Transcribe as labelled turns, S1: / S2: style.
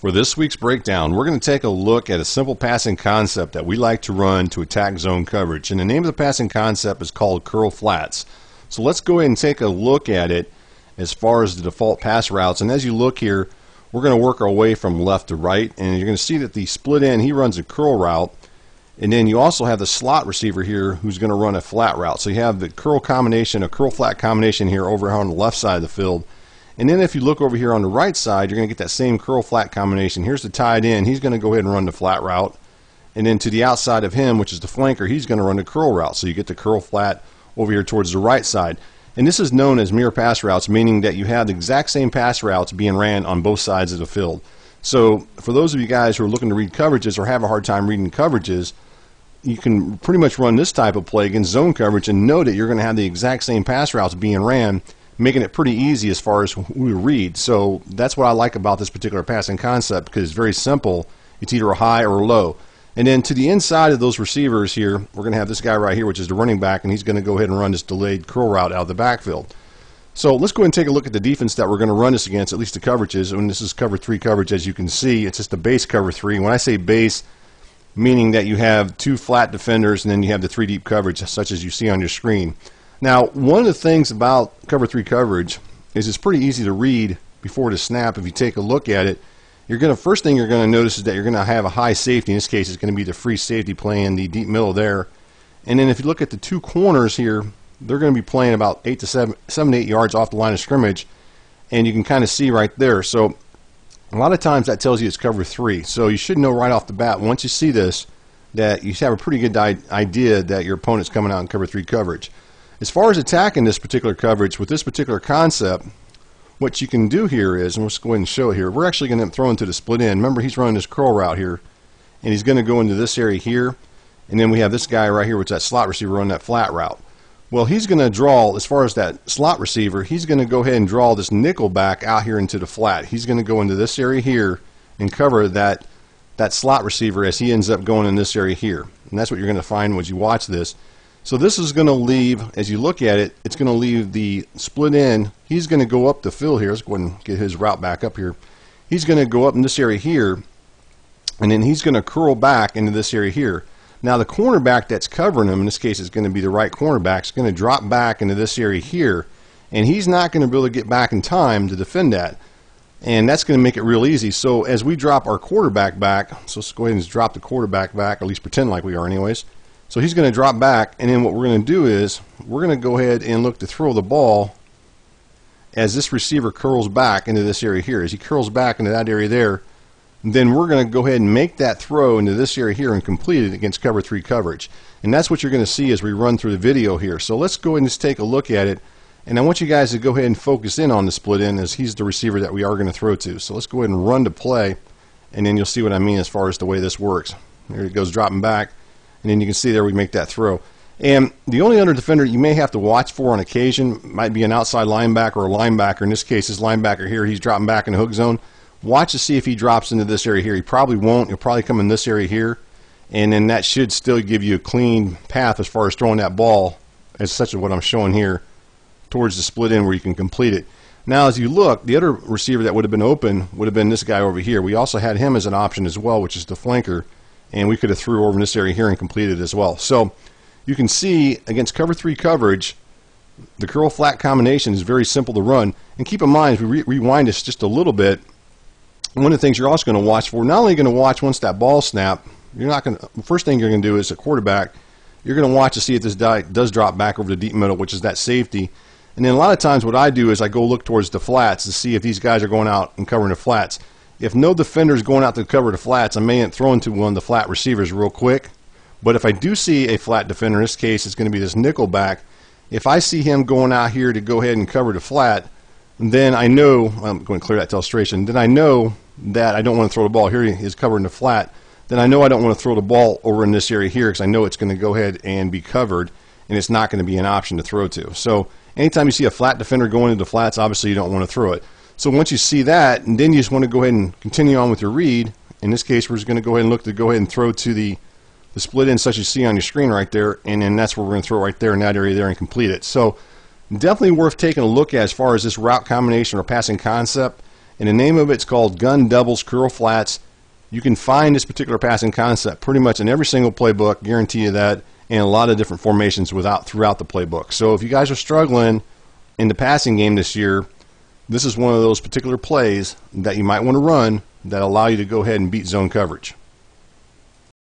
S1: For this week's breakdown, we're going to take a look at a simple passing concept that we like to run to attack zone coverage. And the name of the passing concept is called curl flats. So let's go ahead and take a look at it as far as the default pass routes. And as you look here, we're going to work our way from left to right. And you're going to see that the split end, he runs a curl route. And then you also have the slot receiver here who's going to run a flat route. So you have the curl combination, a curl flat combination here over on the left side of the field. And then if you look over here on the right side, you're going to get that same curl flat combination. Here's the tight end. He's going to go ahead and run the flat route. And then to the outside of him, which is the flanker, he's going to run the curl route. So you get the curl flat over here towards the right side. And this is known as mirror pass routes, meaning that you have the exact same pass routes being ran on both sides of the field. So for those of you guys who are looking to read coverages or have a hard time reading coverages, you can pretty much run this type of play against zone coverage and know that you're going to have the exact same pass routes being ran, making it pretty easy as far as who to read. So that's what I like about this particular passing concept, because it's very simple. It's either a high or a low. And then to the inside of those receivers here, we're going to have this guy right here, which is the running back, and he's going to go ahead and run this delayed curl route out of the backfield. So let's go ahead and take a look at the defense that we're going to run this against, at least the coverages. And this is cover 3 coverage, as you can see. It's just a base cover 3. When I say base, meaning that you have 2 flat defenders and then you have the 3 deep coverage, such as you see on your screen. Now, one of the things about cover 3 coverage is it's pretty easy to read before the snap. If you take a look at it, first thing you're going to notice is that you're going to have a high safety. In this case, it's going to be the free safety playing the deep middle there. And then if you look at the 2 corners here, they're going to be playing about 7 to 8 yards off the line of scrimmage, and you can kind of see right there. So a lot of times that tells you it's cover 3. So you should know right off the bat, once you see this, that you have a pretty good idea that your opponent's coming out in cover 3 coverage. As far as attacking this particular coverage with this particular concept, what you can do here is, and let's go ahead and show it here, we're actually going to throw into the split end. Remember, he's running this curl route here, and he's going to go into this area here, and then we have this guy right here, which is that slot receiver, running that flat route. Well, he's going to draw, as far as that slot receiver, he's going to go ahead and draw this nickel back out here into the flat. He's going to go into this area here and cover that slot receiver as he ends up going in this area here. And that's what you're going to find when you watch this. So this is going to leave, as you look at it, it's going to leave the split end. He's going to go up the field here. Let's go ahead and get his route back up here. He's going to go up in this area here, and then he's going to curl back into this area here. Now the cornerback that's covering him, in this case it's going to be the right cornerback, is going to drop back into this area here, and he's not going to be able to get back in time to defend that. And that's going to make it real easy. So as we drop our quarterback back, so let's go ahead and just drop the quarterback back, or at least pretend like we are anyways. So he's going to drop back, and then what we're going to do is we're going to go ahead and look to throw the ball as this receiver curls back into this area here. As he curls back into that area there, then we're going to go ahead and make that throw into this area here and complete it against cover 3 coverage. And that's what you're going to see as we run through the video here. So let's go ahead and just take a look at it. And I want you guys to go ahead and focus in on the split end, as he's the receiver that we are going to throw to. So let's go ahead and run the play, and then you'll see what I mean as far as the way this works. There he goes, dropping back. And then you can see there we make that throw. And the only other defender you may have to watch for on occasion might be an outside linebacker or a linebacker. In this case, this linebacker here, he's dropping back in the hook zone. Watch to see if he drops into this area here. He probably won't. He'll probably come in this area here. And then that should still give you a clean path as far as throwing that ball, as such as what I'm showing here, towards the split end where you can complete it. Now as you look, the other receiver that would have been open would have been this guy over here. We also had him as an option as well, which is the flanker. And we could have threw over in this area here and completed as well. So you can see against cover 3 coverage, the curl flat combination is very simple to run. And keep in mind, as we rewind this just a little bit, one of the things you're also going to watch for, not only going to watch once that ball snap, you're not going to, the first thing you're going to do as a quarterback, you're going to watch to see if this guy does drop back over the deep middle, which is that safety. And then a lot of times what I do is I go look towards the flats to see if these guys are going out and covering the flats. If no defender is going out to cover the flats, I may end up throwing to one of the flat receivers real quick. But if I do see a flat defender, in this case it's going to be this nickel back, if I see him going out here to go ahead and cover the flat, then I know, I'm going to clear that illustration, then I know that I don't want to throw the ball. Here he is covering the flat. Then I know I don't want to throw the ball over in this area here, because I know it's going to go ahead and be covered, and it's not going to be an option to throw to. So anytime you see a flat defender going into the flats, obviously you don't want to throw it. So once you see that, and then you just want to go ahead and continue on with your read. In this case, we're just going to go ahead and look to go ahead and throw to the split end, such as you see on your screen right there, and then that's where we're going to throw right there in that area there and complete it. So definitely worth taking a look at as far as this route combination or passing concept. And the name of it's called gun doubles curl flats. You can find this particular passing concept pretty much in every single playbook, guarantee you that, and a lot of different formations throughout the playbook. So if you guys are struggling in the passing game this year, this is one of those particular plays that you might want to run that allow you to go ahead and beat zone coverage.